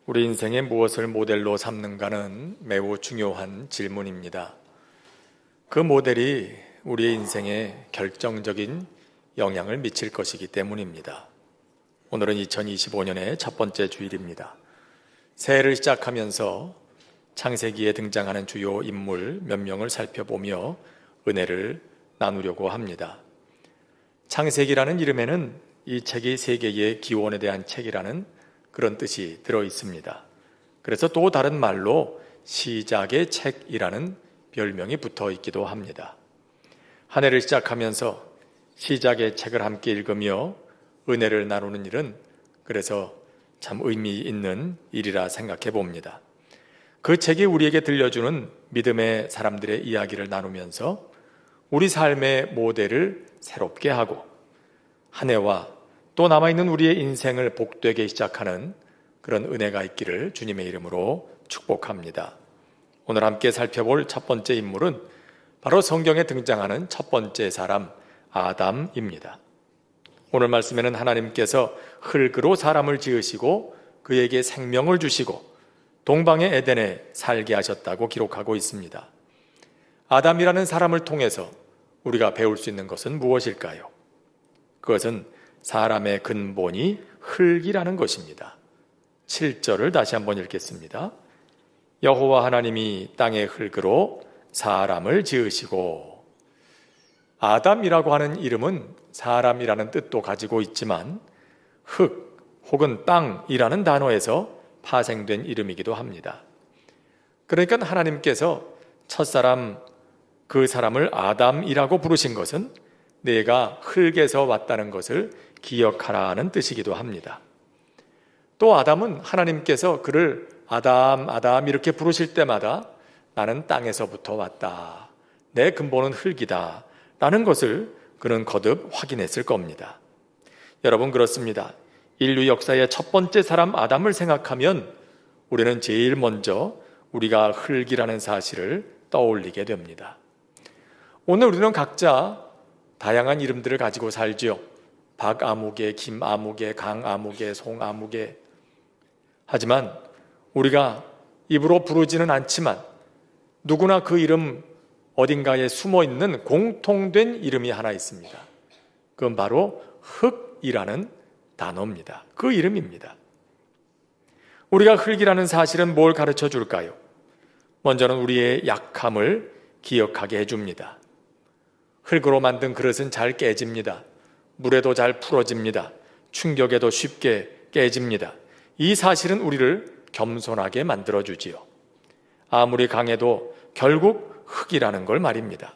우리 인생에 무엇을 모델로 삼는가는 매우 중요한 질문입니다. 그 모델이 우리의 인생에 결정적인 영향을 미칠 것이기 때문입니다. 오늘은 2025년의 첫 번째 주일입니다. 새해를 시작하면서 창세기에 등장하는 주요 인물 몇 명을 살펴보며 은혜를 나누려고 합니다. 창세기라는 이름에는 이 책이 세계의 기원에 대한 책이라는 그런 뜻이 들어 있습니다. 그래서 또 다른 말로 시작의 책이라는 별명이 붙어 있기도 합니다. 한 해를 시작하면서 시작의 책을 함께 읽으며 은혜를 나누는 일은 그래서 참 의미 있는 일이라 생각해 봅니다. 그 책이 우리에게 들려주는 믿음의 사람들의 이야기를 나누면서 우리 삶의 모델을 새롭게 하고 한 해와 또 남아있는 우리의 인생을 복되게 시작하는 그런 은혜가 있기를 주님의 이름으로 축복합니다. 오늘 함께 살펴볼 첫 번째 인물은 바로 성경에 등장하는 첫 번째 사람 아담입니다. 오늘 말씀에는 하나님께서 흙으로 사람을 지으시고 그에게 생명을 주시고 동방의 에덴에 살게 하셨다고 기록하고 있습니다. 아담이라는 사람을 통해서 우리가 배울 수 있는 것은 무엇일까요? 그것은 사람의 근본이 흙이라는 것입니다. 7절을 다시 한번 읽겠습니다. 여호와 하나님이 땅의 흙으로 사람을 지으시고, 아담이라고 하는 이름은 사람이라는 뜻도 가지고 있지만 흙 혹은 땅이라는 단어에서 파생된 이름이기도 합니다. 그러니까 하나님께서 첫사람 그 사람을 아담이라고 부르신 것은 내가 흙에서 왔다는 것을 기억하라는 뜻이기도 합니다. 또 아담은 하나님께서 그를 아담, 아담 이렇게 부르실 때마다 나는 땅에서부터 왔다, 내 근본은 흙이다 라는 것을 그는 거듭 확인했을 겁니다. 여러분, 그렇습니다. 인류 역사의 첫 번째 사람 아담을 생각하면 우리는 제일 먼저 우리가 흙이라는 사실을 떠올리게 됩니다. 오늘 우리는 각자 다양한 이름들을 가지고 살지요. 박아무개, 김아무개, 강아무개, 송아무개. 하지만 우리가 입으로 부르지는 않지만 누구나 그 이름 어딘가에 숨어있는 공통된 이름이 하나 있습니다. 그건 바로 흙이라는 단어입니다. 그 이름입니다. 우리가 흙이라는 사실은 뭘 가르쳐 줄까요? 먼저는 우리의 약함을 기억하게 해줍니다. 흙으로 만든 그릇은 잘 깨집니다. 물에도 잘 풀어집니다. 충격에도 쉽게 깨집니다. 이 사실은 우리를 겸손하게 만들어주지요. 아무리 강해도 결국 흙이라는 걸 말입니다.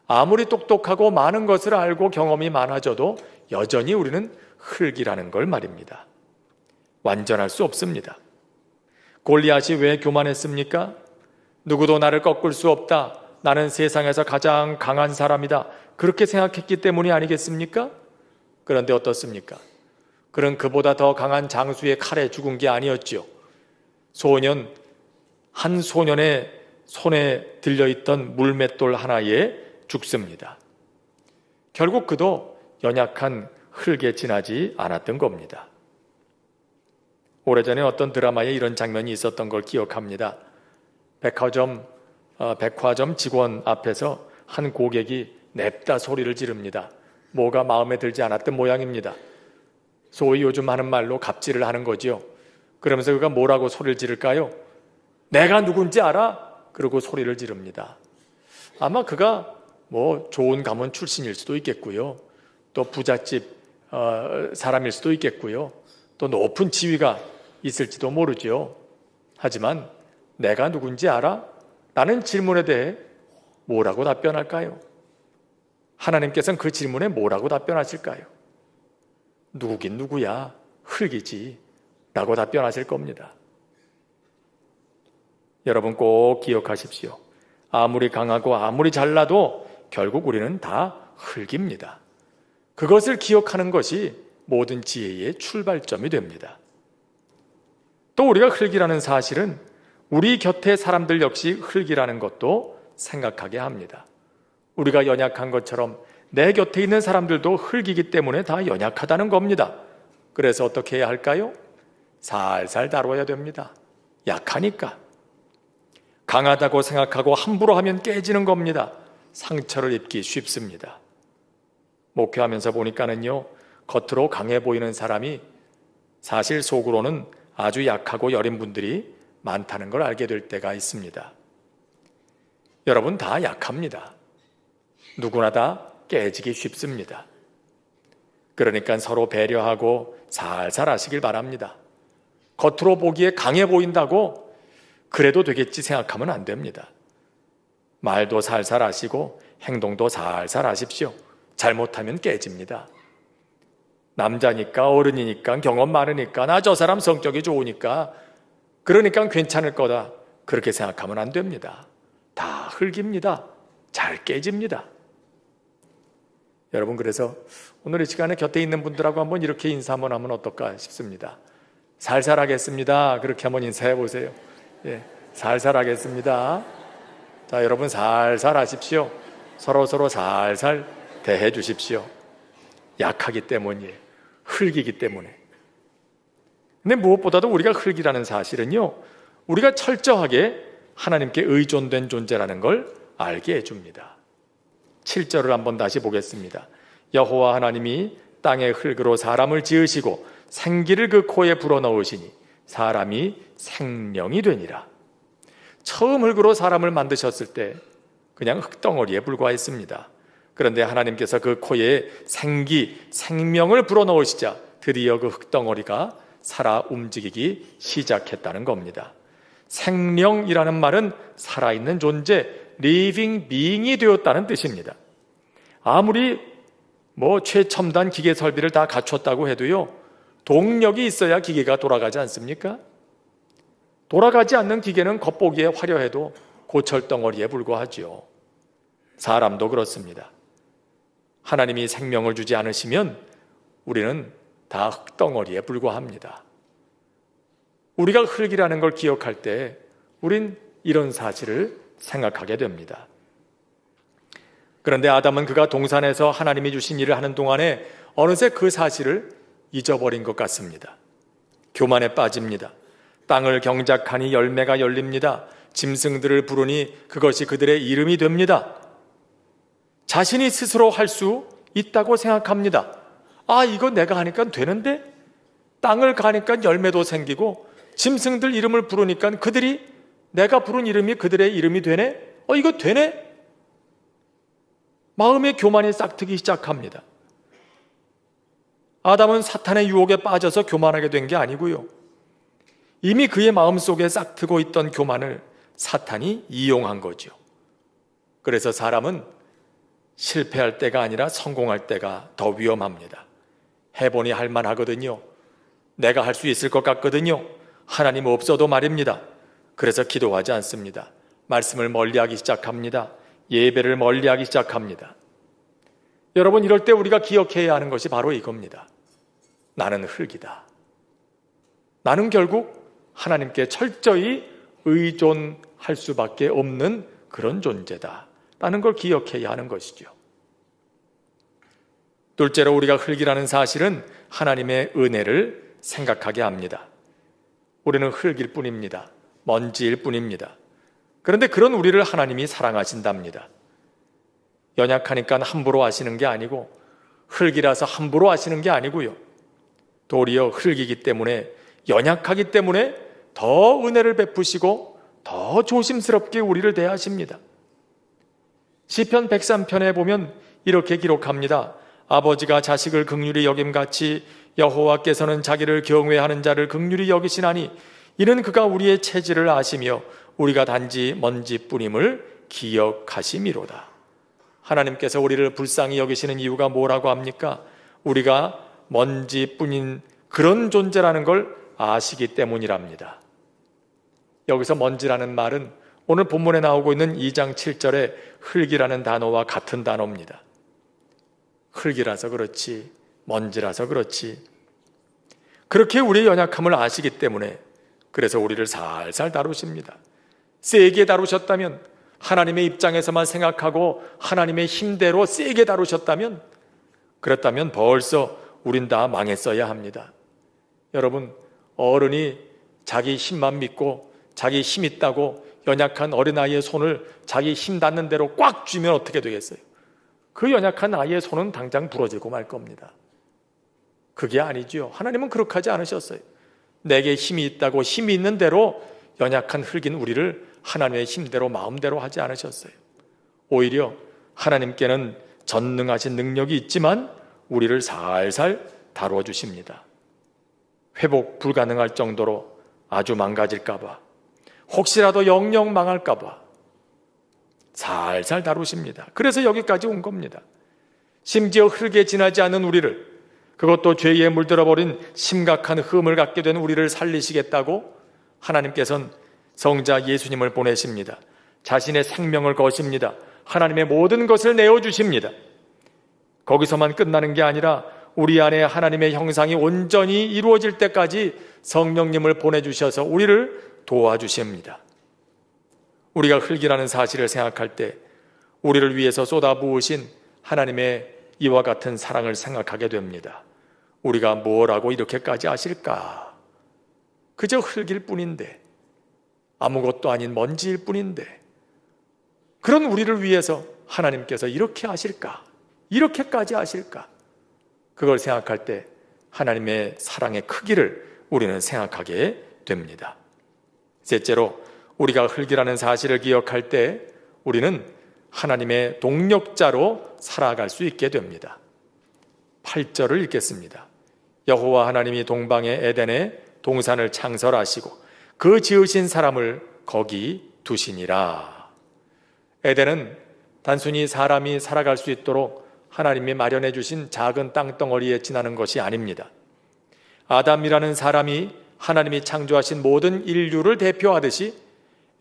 아무리 똑똑하고 많은 것을 알고 경험이 많아져도 여전히 우리는 흙이라는 걸 말입니다. 완전할 수 없습니다. 골리앗이 왜 교만했습니까? 누구도 나를 꺾을 수 없다, 나는 세상에서 가장 강한 사람이다, 그렇게 생각했기 때문이 아니겠습니까? 그런데 어떻습니까? 그는 그보다 더 강한 장수의 칼에 죽은 게 아니었지요. 한 소년의 손에 들려있던 물맷돌 하나에 죽습니다. 결국 그도 연약한 흙에 지나지 않았던 겁니다. 오래전에 어떤 드라마에 이런 장면이 있었던 걸 기억합니다. 백화점 직원 앞에서 한 고객이 냅다 소리를 지릅니다. 뭐가 마음에 들지 않았던 모양입니다. 소위 요즘 하는 말로 갑질을 하는 거지요. 그러면서 그가 뭐라고 소리를 지를까요? 내가 누군지 알아? 그러고 소리를 지릅니다. 아마 그가 좋은 가문 출신일 수도 있겠고요. 또 부잣집 사람일 수도 있겠고요. 또 높은 지위가 있을지도 모르죠. 하지만 내가 누군지 알아? 라는 질문에 대해 뭐라고 답변할까요? 하나님께서는 그 질문에 뭐라고 답변하실까요? 누구긴 누구야, 흙이지 라고 답변하실 겁니다. 여러분 꼭 기억하십시오. 아무리 강하고 아무리 잘나도 결국 우리는 다 흙입니다. 그것을 기억하는 것이 모든 지혜의 출발점이 됩니다. 또 우리가 흙이라는 사실은 우리 곁의 사람들 역시 흙이라는 것도 생각하게 합니다. 우리가 연약한 것처럼 내 곁에 있는 사람들도 흙이기 때문에 다 연약하다는 겁니다. 그래서 어떻게 해야 할까요? 살살 다뤄야 됩니다. 약하니까. 강하다고 생각하고 함부로 하면 깨지는 겁니다. 상처를 입기 쉽습니다. 목회하면서 보니까는요, 겉으로 강해 보이는 사람이 사실 속으로는 아주 약하고 여린 분들이 많다는 걸 알게 될 때가 있습니다. 여러분 다 약합니다. 누구나 다 깨지기 쉽습니다. 그러니까 서로 배려하고 살살 하시길 바랍니다. 겉으로 보기에 강해 보인다고 그래도 되겠지 생각하면 안 됩니다. 말도 살살 하시고 행동도 살살 하십시오. 잘못하면 깨집니다. 남자니까, 어른이니까, 경험 많으니까, 나 저 사람 성격이 좋으니까, 그러니까 괜찮을 거다, 그렇게 생각하면 안 됩니다. 다 흙입니다. 잘 깨집니다. 여러분, 그래서 오늘 이 시간에 곁에 있는 분들하고 한번 이렇게 인사 한번 하면 어떨까 싶습니다. 살살 하겠습니다. 그렇게 한번 인사해 보세요. 예, 살살 하겠습니다. 자, 여러분 살살 하십시오. 서로 살살 대해 주십시오. 약하기 때문이에요. 흙이기 때문에. 근데 무엇보다도 우리가 흙이라는 사실은요, 우리가 철저하게 하나님께 의존된 존재라는 걸 알게 해줍니다. 7절을 한번 다시 보겠습니다. 여호와 하나님이 땅의 흙으로 사람을 지으시고 생기를 그 코에 불어넣으시니 사람이 생명이 되니라. 처음 흙으로 사람을 만드셨을 때 그냥 흙덩어리에 불과했습니다. 그런데 하나님께서 그 코에 생명을 불어넣으시자 드디어 그 흙덩어리가 살아 움직이기 시작했다는 겁니다. 생명이라는 말은 살아있는 존재, living being이 되었다는 뜻입니다. 아무리 최첨단 기계 설비를 다 갖췄다고 해도요, 동력이 있어야 기계가 돌아가지 않습니까? 돌아가지 않는 기계는 겉보기에 화려해도 고철덩어리에 불과하지요. 사람도 그렇습니다. 하나님이 생명을 주지 않으시면 우리는 다 흙덩어리에 불과합니다. 우리가 흙이라는 걸 기억할 때 우린 이런 사실을 생각하게 됩니다. 그런데 아담은 그가 동산에서 하나님이 주신 일을 하는 동안에 어느새 그 사실을 잊어버린 것 같습니다. 교만에 빠집니다. 땅을 경작하니 열매가 열립니다. 짐승들을 부르니 그것이 그들의 이름이 됩니다. 자신이 스스로 할 수 있다고 생각합니다. 아, 이거 내가 하니까 되는데? 땅을 가니까 열매도 생기고 짐승들 이름을 부르니까 내가 부른 이름이 그들의 이름이 되네? 이거 되네? 마음의 교만이 싹트기 시작합니다. 아담은 사탄의 유혹에 빠져서 교만하게 된 게 아니고요. 이미 그의 마음속에 싹트고 있던 교만을 사탄이 이용한 거죠. 그래서 사람은 실패할 때가 아니라 성공할 때가 더 위험합니다. 해보니 할만하거든요. 내가 할 수 있을 것 같거든요. 하나님 없어도 말입니다. 그래서 기도하지 않습니다. 말씀을 멀리하기 시작합니다. 예배를 멀리하기 시작합니다. 여러분, 이럴 때 우리가 기억해야 하는 것이 바로 이겁니다. 나는 흙이다. 나는 결국 하나님께 철저히 의존할 수밖에 없는 그런 존재다 라는 걸 기억해야 하는 것이죠. 둘째로 우리가 흙이라는 사실은 하나님의 은혜를 생각하게 합니다. 우리는 흙일 뿐입니다. 먼지일 뿐입니다. 그런데 그런 우리를 하나님이 사랑하신답니다. 연약하니까 함부로 하시는 게 아니고, 흙이라서 함부로 하시는 게 아니고요. 도리어 흙이기 때문에, 연약하기 때문에 더 은혜를 베푸시고 더 조심스럽게 우리를 대하십니다. 시편 103편에 보면 이렇게 기록합니다. 아버지가 자식을 긍휼히 여김같이 여호와께서는 자기를 경외하는 자를 긍휼히 여기시나니 이는 그가 우리의 체질을 아시며 우리가 단지 먼지뿐임을 기억하심이로다. 하나님께서 우리를 불쌍히 여기시는 이유가 뭐라고 합니까? 우리가 먼지뿐인 그런 존재라는 걸 아시기 때문이랍니다. 여기서 먼지라는 말은 오늘 본문에 나오고 있는 2장 7절의 흙이라는 단어와 같은 단어입니다. 흙이라서 그렇지, 먼지라서 그렇지, 그렇게 우리의 연약함을 아시기 때문에 그래서 우리를 살살 다루십니다. 세게 다루셨다면, 하나님의 입장에서만 생각하고 하나님의 힘대로 세게 다루셨다면, 그렇다면 벌써 우린 다 망했어야 합니다. 여러분, 어른이 자기 힘만 믿고 자기 힘 있다고 연약한 어린아이의 손을 자기 힘 닿는 대로 꽉 쥐면 어떻게 되겠어요? 그 연약한 아이의 손은 당장 부러지고 말 겁니다. 그게 아니죠. 하나님은 그렇게 하지 않으셨어요. 내게 힘이 있다고 힘이 있는 대로 연약한 흙인 우리를 하나님의 힘대로 마음대로 하지 않으셨어요. 오히려 하나님께는 전능하신 능력이 있지만 우리를 살살 다루어 주십니다. 회복 불가능할 정도로 아주 망가질까 봐, 혹시라도 영영 망할까 봐 살살 다루십니다. 그래서 여기까지 온 겁니다. 심지어 흙에 지나지 않은 우리를, 그것도 죄에 물들어버린 심각한 흠을 갖게 된 우리를 살리시겠다고 하나님께서는 성자 예수님을 보내십니다. 자신의 생명을 거십니다. 하나님의 모든 것을 내어주십니다. 거기서만 끝나는 게 아니라 우리 안에 하나님의 형상이 온전히 이루어질 때까지 성령님을 보내주셔서 우리를 도와주십니다. 우리가 흙이라는 사실을 생각할 때 우리를 위해서 쏟아부으신 하나님의 이와 같은 사랑을 생각하게 됩니다. 우리가 뭐라고 이렇게까지 아실까? 그저 흙일 뿐인데, 아무것도 아닌 먼지일 뿐인데, 그런 우리를 위해서 하나님께서 이렇게 아실까? 이렇게까지 아실까? 그걸 생각할 때 하나님의 사랑의 크기를 우리는 생각하게 됩니다. 셋째로, 우리가 흙이라는 사실을 기억할 때 우리는 하나님의 동력자로 살아갈 수 있게 됩니다. 8절을 읽겠습니다. 여호와 하나님이 동방의 에덴에 동산을 창설하시고 그 지으신 사람을 거기 두시니라. 에덴은 단순히 사람이 살아갈 수 있도록 하나님이 마련해 주신 작은 땅덩어리에 지나는 것이 아닙니다. 아담이라는 사람이 하나님이 창조하신 모든 인류를 대표하듯이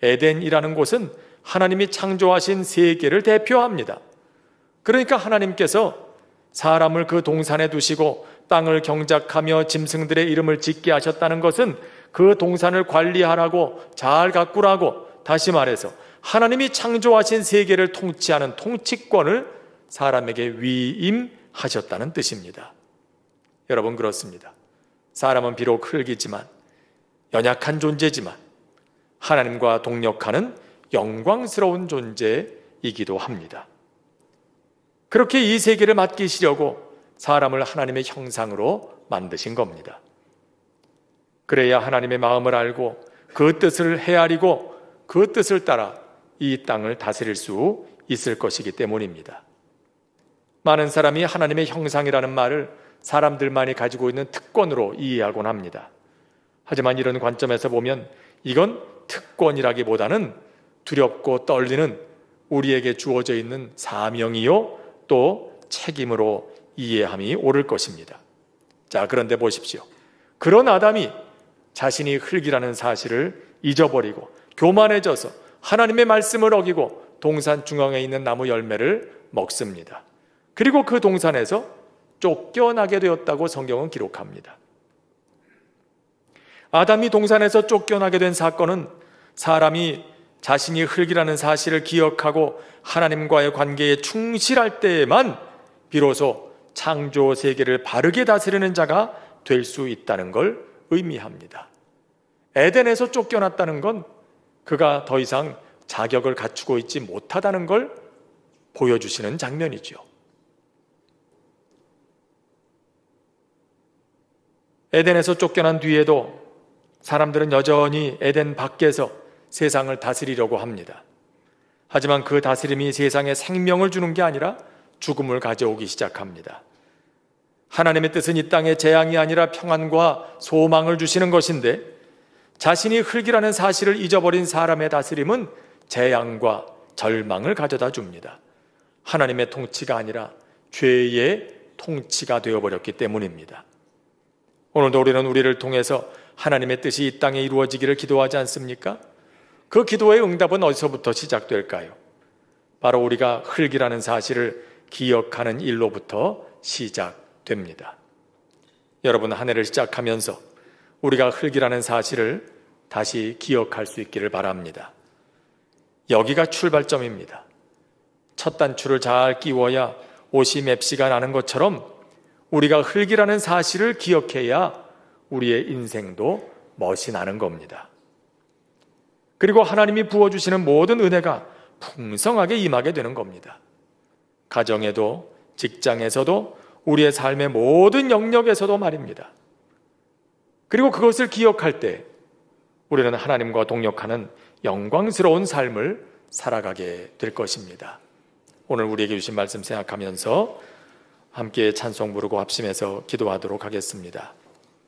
에덴이라는 곳은 하나님이 창조하신 세계를 대표합니다. 그러니까 하나님께서 사람을 그 동산에 두시고 땅을 경작하며 짐승들의 이름을 짓게 하셨다는 것은 그 동산을 관리하라고, 잘 가꾸라고, 다시 말해서 하나님이 창조하신 세계를 통치하는 통치권을 사람에게 위임하셨다는 뜻입니다. 여러분, 그렇습니다. 사람은 비록 흙이지만, 연약한 존재지만 하나님과 동력하는 영광스러운 존재이기도 합니다. 그렇게 이 세계를 맡기시려고 사람을 하나님의 형상으로 만드신 겁니다. 그래야 하나님의 마음을 알고 그 뜻을 헤아리고 그 뜻을 따라 이 땅을 다스릴 수 있을 것이기 때문입니다. 많은 사람이 하나님의 형상이라는 말을 사람들만이 가지고 있는 특권으로 이해하곤 합니다. 하지만 이런 관점에서 보면 이건 특권이라기보다는 두렵고 떨리는 우리에게 주어져 있는 사명이요 또 책임으로 이해함이 옳을 것입니다. 자, 그런데 보십시오. 그런 아담이 자신이 흙이라는 사실을 잊어버리고 교만해져서 하나님의 말씀을 어기고 동산 중앙에 있는 나무 열매를 먹습니다. 그리고 그 동산에서 쫓겨나게 되었다고 성경은 기록합니다. 아담이 동산에서 쫓겨나게 된 사건은 사람이 자신이 흙이라는 사실을 기억하고 하나님과의 관계에 충실할 때에만 비로소 창조 세계를 바르게 다스리는 자가 될 수 있다는 걸 의미합니다. 에덴에서 쫓겨났다는 건 그가 더 이상 자격을 갖추고 있지 못하다는 걸 보여주시는 장면이죠. 에덴에서 쫓겨난 뒤에도 사람들은 여전히 에덴 밖에서 세상을 다스리려고 합니다. 하지만 그 다스림이 세상에 생명을 주는 게 아니라 죽음을 가져오기 시작합니다. 하나님의 뜻은 이 땅에 재앙이 아니라 평안과 소망을 주시는 것인데 자신이 흙이라는 사실을 잊어버린 사람의 다스림은 재앙과 절망을 가져다 줍니다. 하나님의 통치가 아니라 죄의 통치가 되어버렸기 때문입니다. 오늘도 우리는 우리를 통해서 하나님의 뜻이 이 땅에 이루어지기를 기도하지 않습니까? 그 기도의 응답은 어디서부터 시작될까요? 바로 우리가 흙이라는 사실을 기억하는 일로부터 시작됩니다. 여러분, 한 해를 시작하면서 우리가 흙이라는 사실을 다시 기억할 수 있기를 바랍니다. 여기가 출발점입니다. 첫 단추를 잘 끼워야 옷이 맵시가 나는 것처럼 우리가 흙이라는 사실을 기억해야 우리의 인생도 멋이 나는 겁니다. 그리고 하나님이 부어주시는 모든 은혜가 풍성하게 임하게 되는 겁니다. 가정에도, 직장에서도, 우리의 삶의 모든 영역에서도 말입니다. 그리고 그것을 기억할 때 우리는 하나님과 동역하는 영광스러운 삶을 살아가게 될 것입니다. 오늘 우리에게 주신 말씀 생각하면서 함께 찬송 부르고 합심해서 기도하도록 하겠습니다.